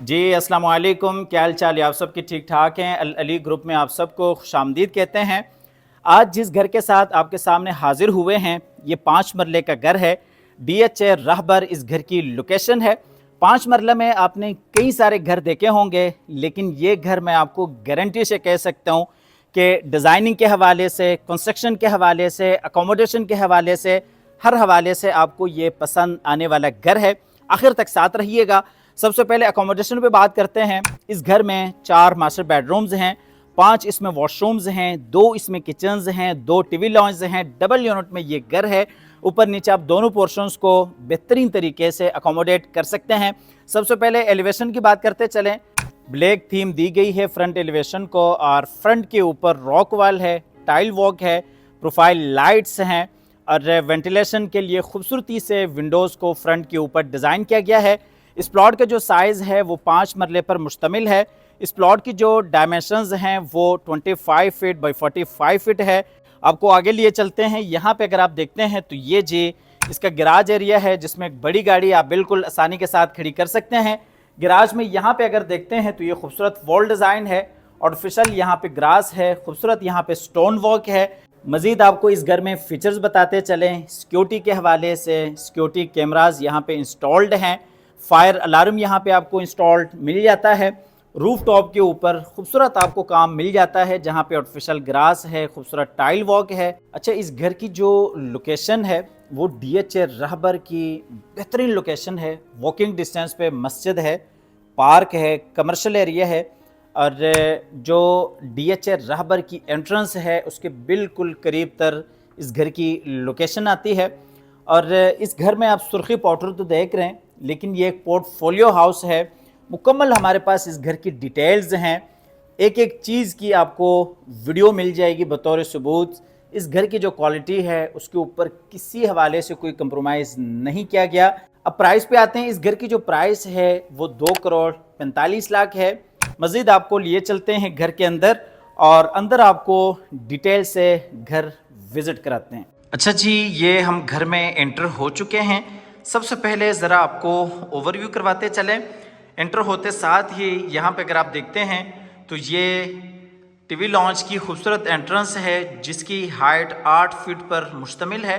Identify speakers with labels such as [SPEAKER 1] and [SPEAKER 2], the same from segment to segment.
[SPEAKER 1] जी अस्सलाम वालेकुम, क्या हाल चाल है? आप सबके ठीक ठाक हैं? अल अली ग्रुप में आप सबको खुशामदीद कहते हैं। आज जिस घर के साथ आपके सामने हाजिर हुए हैं, ये 5 मरले का घर है। DHA रहबर इस घर की लोकेशन है। 5 मरला में आपने कई सारे घर देखे होंगे, लेकिन ये घर मैं आपको गारंटी से कह सकता हूँ कि डिज़ाइनिंग के हवाले से, कंस्ट्रक्शन के हवाले से, अकोमोडेशन के हवाले से, हर हवाले से आपको ये पसंद आने वाला घर है। आखिर तक साथ रहिएगा। सबसे पहले अकोमोडेशन पे बात करते हैं। इस घर में 4 मास्टर बेडरूम्स हैं, 5 इसमें वॉशरूम्स हैं, 2 इसमें किचन्स हैं, 2 टीवी लॉन्ज हैं। डबल यूनिट में ये घर है। ऊपर नीचे आप दोनों पोर्शंस को बेहतरीन तरीके से अकोमोडेट कर सकते हैं। सबसे पहले एलिवेशन की बात करते चलें। ब्लैक थीम दी गई है फ्रंट एलिवेशन को, और फ्रंट के ऊपर रॉक वॉल है, टाइल वॉक है, प्रोफाइल लाइट्स हैं, और वेंटिलेशन के लिए खूबसूरती से विंडोज़ को फ्रंट के ऊपर डिज़ाइन किया गया है। इस प्लॉट का जो साइज़ है वो 5 मरले पर मुश्तमिल है। इस प्लॉट की जो डायमेंशंस हैं वो 25 फीट बाई 45 फीट है। आपको आगे लिए चलते हैं। यहाँ पे अगर आप देखते हैं तो ये जी इसका गैराज एरिया है, जिसमें एक बड़ी गाड़ी आप बिल्कुल आसानी के साथ खड़ी कर सकते हैं। गैराज में यहाँ पे अगर देखते हैं तो ये खूबसूरत वॉल डिज़ाइन है, आर्टिफिशियल यहाँ पे ग्रास है, खूबसूरत यहाँ पे स्टोन वर्क है। मज़ीद आपको इस घर में फीचर्स बताते चलें। सिक्योरिटी के हवाले से सिक्योरिटी कैमराज यहाँ पे इंस्टॉल्ड हैं। फायर अलार्म यहाँ पे आपको इंस्टॉल्ड मिल जाता है। रूफ टॉप के ऊपर खूबसूरत आपको काम मिल जाता है, जहाँ पे आर्टिफिशियल ग्रास है, खूबसूरत टाइल वॉक है। अच्छा, इस घर की जो लोकेशन है वो DHA रहबर की बेहतरीन लोकेशन है। वॉकिंग डिस्टेंस पे मस्जिद है, पार्क है, कमर्शियल एरिया है, और जो DHA रहबर की एंट्रेंस है उसके बिल्कुल करीब तर इस घर की लोकेशन आती है। और इस घर में आप सुर्खी पाउडर तो देख रहे हैं, लेकिन ये एक पोर्टफोलियो हाउस है। मुकम्मल हमारे पास इस घर की डिटेल्स हैं, एक एक चीज़ की आपको वीडियो मिल जाएगी बतौर सबूत। इस घर की जो क्वालिटी है उसके ऊपर किसी हवाले से कोई कंप्रोमाइज़ नहीं किया गया। अब प्राइस पे आते हैं। इस घर की जो प्राइस है वो 2 करोड़ 45 लाख है। मज़ीद आपको लिए चलते हैं घर के अंदर, और अंदर आपको डिटेल से घर विज़िट कराते हैं। अच्छा जी, ये हम घर में एंटर हो चुके हैं। सबसे पहले ज़रा आपको ओवरव्यू करवाते चलें। एंटर होते साथ ही यहाँ पे अगर आप देखते हैं तो ये टीवी लॉन्च की खूबसूरत एंट्रेंस है, जिसकी हाइट 8 फीट पर मुश्तमिल है।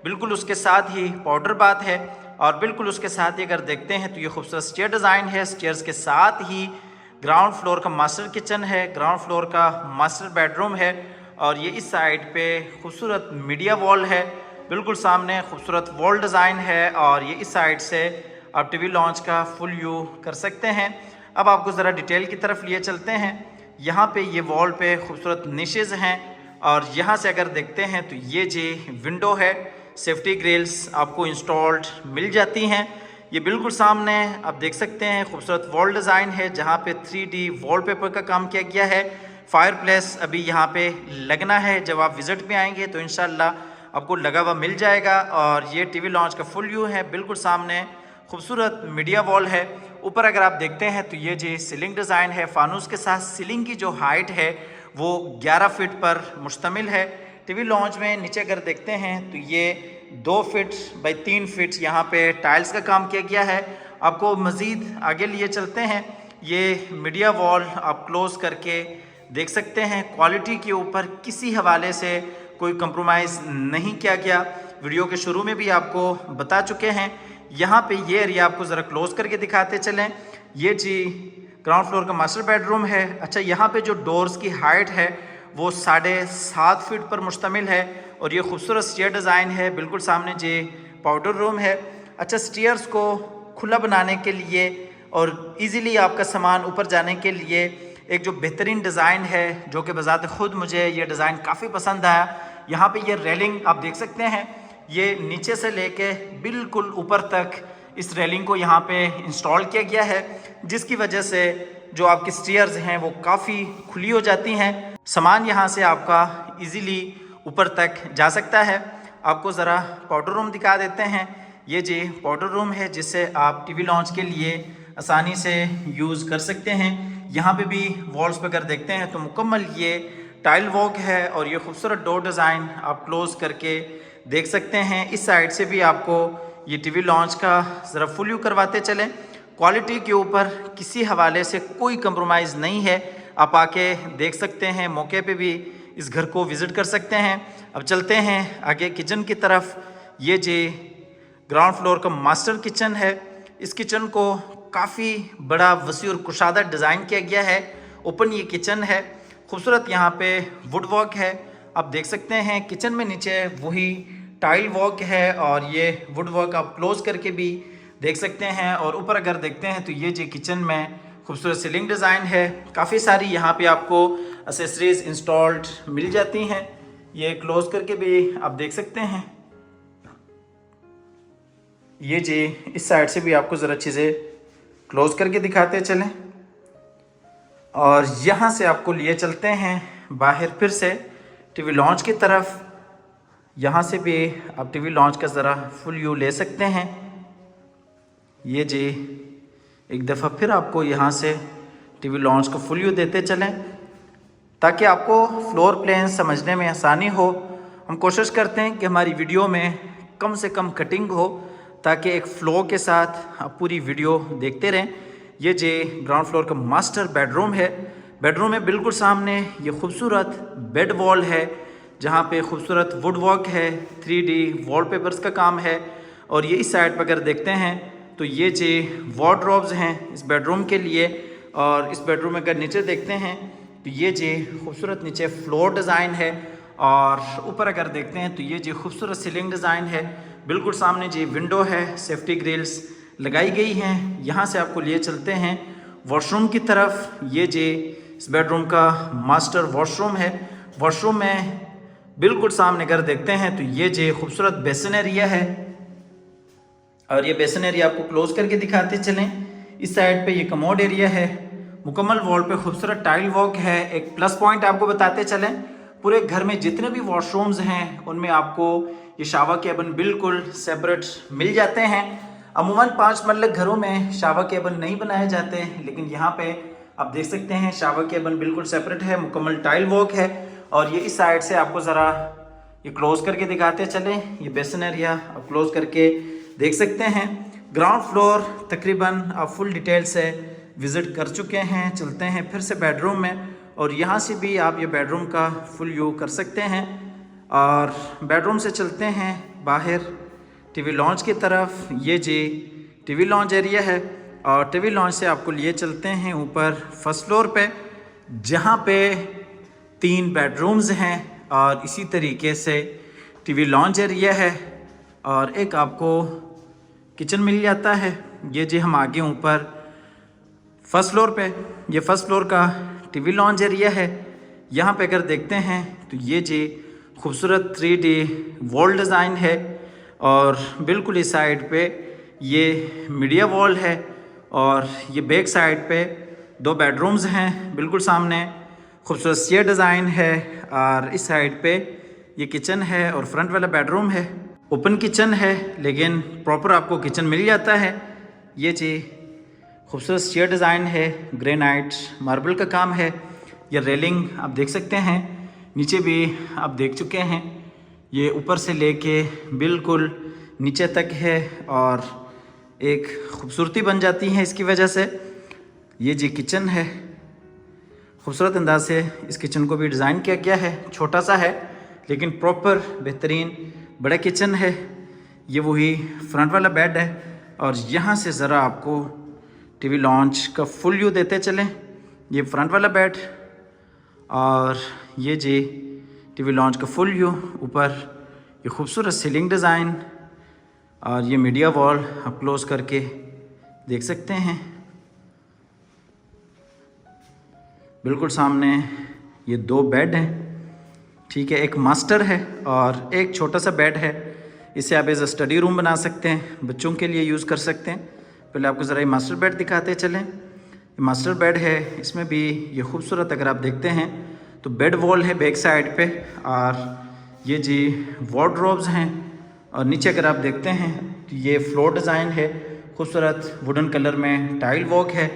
[SPEAKER 1] बिल्कुल उसके साथ ही पाउडर बाथ है, और बिल्कुल उसके साथ ही अगर देखते हैं तो ये खूबसूरत स्टेयर डिज़ाइन है। स्टेयर्स के साथ ही ग्राउंड फ्लोर का मास्टर किचन है, ग्राउंड फ्लोर का मास्टर बेडरूम है, और ये इस साइड पे खूबसूरत मीडिया वॉल है। बिल्कुल सामने खूबसूरत वॉल डिज़ाइन है, और ये इस साइड से आप टीवी लॉन्च का फुल व्यू कर सकते हैं। अब आपको ज़रा डिटेल की तरफ लिए चलते हैं। यहाँ पे ये वॉल पे खूबसूरत निशेज़ हैं, और यहाँ से अगर देखते हैं तो ये जी विंडो है। सेफ्टी ग्रिल्स आपको इंस्टॉल्ड मिल जाती हैं। ये बिल्कुल सामने आप देख सकते हैं खूबसूरत वॉल डिज़ाइन है, जहाँ पे 3D वॉलपेपर का काम किया गया है। फायर प्लेस अभी यहाँ पे लगना है, जब आप विज़िट में आएंगे तो इंशाल्लाह आपको लगा हुआ मिल जाएगा। और ये टीवी लॉन्च का फुल व्यू है। बिल्कुल सामने खूबसूरत मीडिया वॉल है। ऊपर अगर आप देखते हैं तो ये जी सीलिंग डिज़ाइन है फानूस के साथ। सीलिंग की जो हाइट है वो 11 फीट पर मुश्तमिल है। टीवी लॉन्च में नीचे अगर देखते हैं तो ये 2 फीट बाई 3 फीट यहाँ पे टाइल्स का काम किया गया है। आपको मज़ीद आगे लिए चलते हैं। ये मीडिया वॉल आप क्लोज करके देख सकते हैं। क्वालिटी के ऊपर किसी हवाले से कोई कंप्रोमाइज़ नहीं किया गया। वीडियो के शुरू में भी आपको बता चुके हैं। यहाँ पे ये एरिया आपको ज़रा क्लोज करके दिखाते चलें। ये जी ग्राउंड फ्लोर का मास्टर बेडरूम है। अच्छा, यहाँ पे जो डोर्स की हाइट है वो 7.5 फीट पर मुश्तमिल है, और ये खूबसूरत स्टेयर डिज़ाइन है। बिल्कुल सामने जी पाउडर रूम है। अच्छा, स्टेयर्स को खुला बनाने के लिए और इजीली आपका सामान ऊपर जाने के लिए एक जो बेहतरीन डिज़ाइन है, जो कि बज़ात खुद मुझे ये डिज़ाइन काफ़ी पसंद आया। यहाँ पे ये रेलिंग आप देख सकते हैं, ये नीचे से लेके बिल्कुल ऊपर तक इस रेलिंग को यहाँ पे इंस्टॉल किया गया है, जिसकी वजह से जो आपकी स्टेयर्स हैं वो काफ़ी खुली हो जाती हैं। सामान यहाँ से आपका इजीली ऊपर तक जा सकता है। आपको ज़रा पाउडर रूम दिखा देते हैं। ये जी पाउडर रूम है, जिससे आप टीवी लॉन्च के लिए आसानी से यूज़ कर सकते हैं। यहाँ पे भी वॉल्स पे अगर देखते हैं तो मुकम्मल ये टाइल वॉक है, और ये खूबसूरत डोर डिज़ाइन आप क्लोज करके देख सकते हैं। इस साइड से भी आपको ये टीवी लॉन्च का ज़रा फुल व्यू करवाते चलें। क्वालिटी के ऊपर किसी हवाले से कोई कंप्रोमाइज़ नहीं है। आप आके देख सकते हैं, मौके पे भी इस घर को विज़िट कर सकते हैं। अब चलते हैं आगे किचन की तरफ। ये जी ग्राउंड फ्लोर का मास्टर किचन है। इस किचन को काफ़ी बड़ा, वसी और कुशादा डिज़ाइन किया गया है। ओपन ये किचन है, खूबसूरत यहाँ पे वुड वर्क है। आप देख सकते हैं किचन में नीचे वही टाइल वर्क है और ये वुड वर्क आप क्लोज करके भी देख सकते हैं। और ऊपर अगर देखते हैं तो ये जी किचन में खूबसूरत सीलिंग डिज़ाइन है। काफ़ी सारी यहाँ पे आपको एसेसरीज इंस्टॉल्ड मिल जाती हैं। ये क्लोज करके भी आप देख सकते हैं। ये जी इस साइड से भी आपको ज़रा चीज़ें क्लोज करके दिखाते चलें। और यहाँ से आपको लिए चलते हैं बाहर फिर से टीवी लॉन्च की तरफ। यहाँ से भी आप टीवी लॉन्च का ज़रा फुल व्यू ले सकते हैं। ये जी एक दफ़ा फिर आपको यहाँ से टीवी लॉन्च का फुल व्यू देते चलें ताकि आपको फ्लोर प्लान समझने में आसानी हो। हम कोशिश करते हैं कि हमारी वीडियो में कम से कम कटिंग हो ताकि एक फ़्लो के साथ आप पूरी वीडियो देखते रहें। ये जी ग्राउंड फ्लोर का मास्टर बेडरूम है। बेडरूम में बिल्कुल सामने ये खूबसूरत बेड वॉल है जहाँ पे खूबसूरत वुड वर्क है, 3D वॉलपेपर्स का काम है। और ये इस साइड पर अगर देखते हैं तो ये जी वार्डरोब्स हैं इस बेडरूम के लिए। और इस बेडरूम में अगर नीचे देखते हैं तो ये जी खूबसूरत नीचे फ्लोर डिज़ाइन है। और ऊपर अगर देखते हैं तो ये जी खूबसूरत सीलिंग डिज़ाइन है। बिल्कुल सामने जी विंडो है, सेफ्टी ग्रिल्स लगाई गई हैं। यहाँ से आपको लिए चलते हैं वॉशरूम की तरफ। ये जी इस बेडरूम का मास्टर वॉशरूम है। वॉशरूम में बिल्कुल सामने अगर देखते हैं तो ये जी खूबसूरत बेसिन एरिया है। और ये बेसिन एरिया आपको क्लोज करके दिखाते चलें। इस साइड पे ये कमोड एरिया है। मुकम्मल वॉल पे खूबसूरत टाइल वर्क है। एक प्लस पॉइंट आपको बताते चलें, पूरे घर में जितने भी वॉशरूम्स हैं उनमें आपको ये शावर केबिन बिल्कुल सेपरेट मिल जाते हैं। अमूमन 5 मरले घरों में शावर केबिन नहीं बनाए जाते, लेकिन यहाँ पे आप देख सकते हैं शावर केबिन बिल्कुल सेपरेट है, मुकम्मल टाइल वर्क है। और ये इस साइड से आपको ज़रा ये क्लोज करके दिखाते चलें। ये बेसिन एरिया आप क्लोज करके देख सकते हैं। ग्राउंड फ्लोर तकरीबन आप फुल डिटेल से विज़िट कर चुके हैं। चलते हैं फिर से बेडरूम में और यहाँ से भी आप ये बेडरूम का फुल व्यू कर सकते हैं। और बेडरूम से चलते हैं बाहर टीवी लॉन्च की तरफ। ये जी टीवी लॉन्च एरिया है और टीवी लॉन्च से आपको लिए चलते हैं ऊपर फर्स्ट फ्लोर पे, जहाँ पे 3 बेडरूम्स हैं और इसी तरीके से टीवी लॉन्च एरिया है और एक आपको किचन मिल जाता है। ये जी हम आगे ऊपर फर्स्ट फ्लोर पे, ये फर्स्ट फ्लोर का टीवी लॉन्च एरिया है। यहाँ पे अगर देखते हैं तो ये जी खूबसूरत 3D वॉल डिज़ाइन है और बिल्कुल इस साइड पे ये मीडिया वॉल है। और ये बैक साइड पे 2 बेडरूम्स हैं। बिल्कुल सामने खूबसूरत स्टेयर डिज़ाइन है और इस साइड पे ये किचन है और फ्रंट वाला बेडरूम है। ओपन किचन है लेकिन प्रॉपर आपको किचन मिल जाता है। ये जी खूबसूरत स्टेयर डिज़ाइन है, ग्रेनाइट मार्बल का काम है। ये रेलिंग आप देख सकते हैं, नीचे भी आप देख चुके हैं। ये ऊपर से लेके बिल्कुल नीचे तक है और एक खूबसूरती बन जाती है इसकी वजह से। ये जी किचन है, खूबसूरत अंदाज से इस किचन को भी डिज़ाइन किया गया है। छोटा सा है लेकिन प्रॉपर बेहतरीन बड़ा किचन है। ये वही फ्रंट वाला बेड है और यहाँ से ज़रा आपको टीवी लॉन्च का फुल व्यू देते चलें। ये फ्रंट वाला बेड और ये जी टीवी लॉन्च का फुल व्यू। ऊपर ये खूबसूरत सीलिंग डिज़ाइन और ये मीडिया वॉल आप क्लोज करके देख सकते हैं। बिल्कुल सामने ये 2 बेड हैं, ठीक है, एक मास्टर है और एक छोटा सा बेड है। इसे आप एज अ स्टडी रूम बना सकते हैं, बच्चों के लिए यूज़ कर सकते हैं। पहले आपको ज़रा ये मास्टर बेड दिखाते चलें। ये मास्टर बेड है, इसमें भी ये खूबसूरत अगर आप देखते हैं तो बेड वॉल है बैक साइड पे और ये जी वार्डरोब्स हैं। और नीचे अगर आप देखते हैं तो ये फ्लोर डिज़ाइन है, खूबसूरत वुडन कलर में टाइल वर्क है।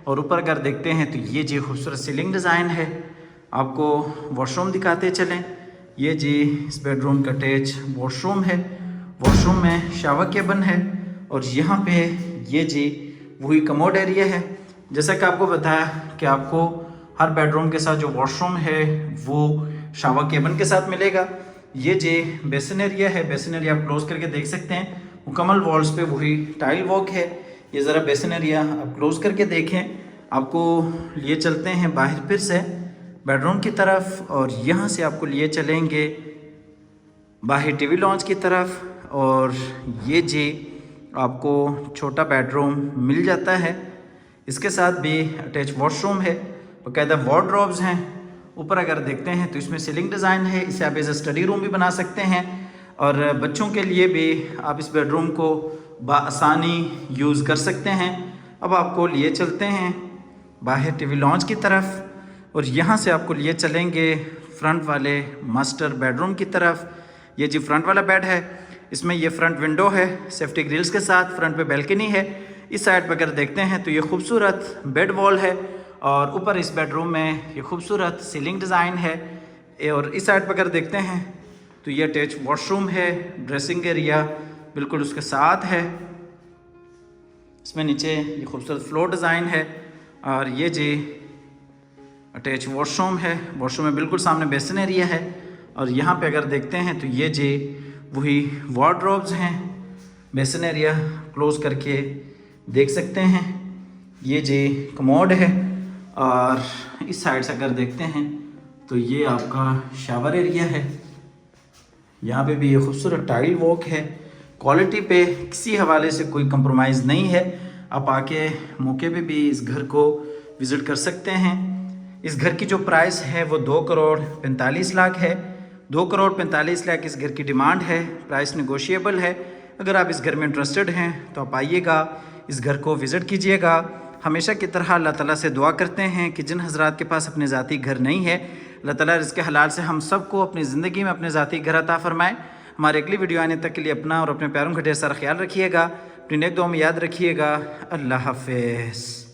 [SPEAKER 1] और ऊपर अगर देखते हैं तो ये जी खूबसूरत सीलिंग डिज़ाइन है। आपको वॉशरूम दिखाते चलें। ये जी इस बेडरूम का अटैच वॉशरूम है। वॉशरूम में शावर केबिन है और यहाँ पे ये जी वही कमोड एरिया है। जैसा कि आपको बताया कि आपको हर बेडरूम के साथ जो वॉशरूम है वो शावर केबिन के साथ मिलेगा। ये जे बेसिन एरिया है, बेसिन एरिया आप क्लोज करके देख सकते हैं, मुकम्मल वॉल्स पे वही टाइल वर्क है। ये ज़रा बेसिन एरिया आप क्लोज करके देखें। आपको लिए चलते हैं बाहर फिर से बेडरूम की तरफ, और यहाँ से आपको लिए चलेंगे बाहर टीवी लॉन्च की तरफ। और ये जी आपको छोटा बेडरूम मिल जाता है, इसके साथ भी अटैच वॉशरूम है, बाकायदा वार्डरोब्स हैं। ऊपर अगर देखते हैं तो इसमें सीलिंग डिज़ाइन है, इसे आप एज ए स्टडी रूम भी बना सकते हैं, और बच्चों के लिए भी आप इस बेडरूम को बआसानी यूज़ कर सकते हैं। अब आपको लिए चलते हैं बाहर टीवी लॉन्च की तरफ, और यहाँ से आपको लिए चलेंगे फ्रंट वाले मास्टर बेडरूम की तरफ। ये जी फ्रंट वाला बेड है, इसमें ये फ्रंट विंडो है सेफ्टी ग्रिल्स के साथ, फ्रंट पे बैल्कनी है। इस साइड पर अगर देखते हैं तो ये खूबसूरत बेड वॉल है, और ऊपर इस बेडरूम में ये खूबसूरत सीलिंग डिज़ाइन है। और इस साइड पर अगर देखते हैं तो ये अटैच वॉशरूम है, ड्रेसिंग एरिया बिल्कुल उसके साथ है। इसमें नीचे ये खूबसूरत फ्लोर डिज़ाइन है, और ये जी अटैच वॉशरूम है। वॉशरूम में बिल्कुल सामने बेसिन एरिया है, और यहाँ पे अगर देखते हैं तो ये जी वही वार्डरोब्स हैं। बेसिन एरिया क्लोज करके देख सकते हैं, ये जी कमोड है। और इस साइड से अगर देखते हैं तो ये आपका शावर एरिया है। यहाँ पे भी ये खूबसूरत टाइल वर्क है, क्वालिटी पे किसी हवाले से कोई कंप्रोमाइज़ नहीं है। आप आके मौके पे भी इस घर को विज़िट कर सकते हैं। इस घर की जो प्राइस है वो 2,45,00,000 है। 2,45,00,000 इस घर की डिमांड है, प्राइस नेगोशिएबल है। अगर आप इस घर में इंटरेस्टेड हैं तो आप आइएगा, इस घर को विज़िट कीजिएगा। हमेशा की तरह अल्लाह ताला से दुआ करते हैं कि जिन हज़रात के पास अपने ज़ाती घर नहीं है, अल्लाह ताला रिज़्क़ हलाल से हम सबको अपनी ज़िंदगी में अपने ज़ाती घर अता फ़रमाए। हमारे अगली वीडियो आने तक के लिए अपना और अपने प्यारों का ढेर सारा ख्याल रखिएगा। अपनी नेक दुआ में याद रखिएगा। अल्लाह हाफ़िज़।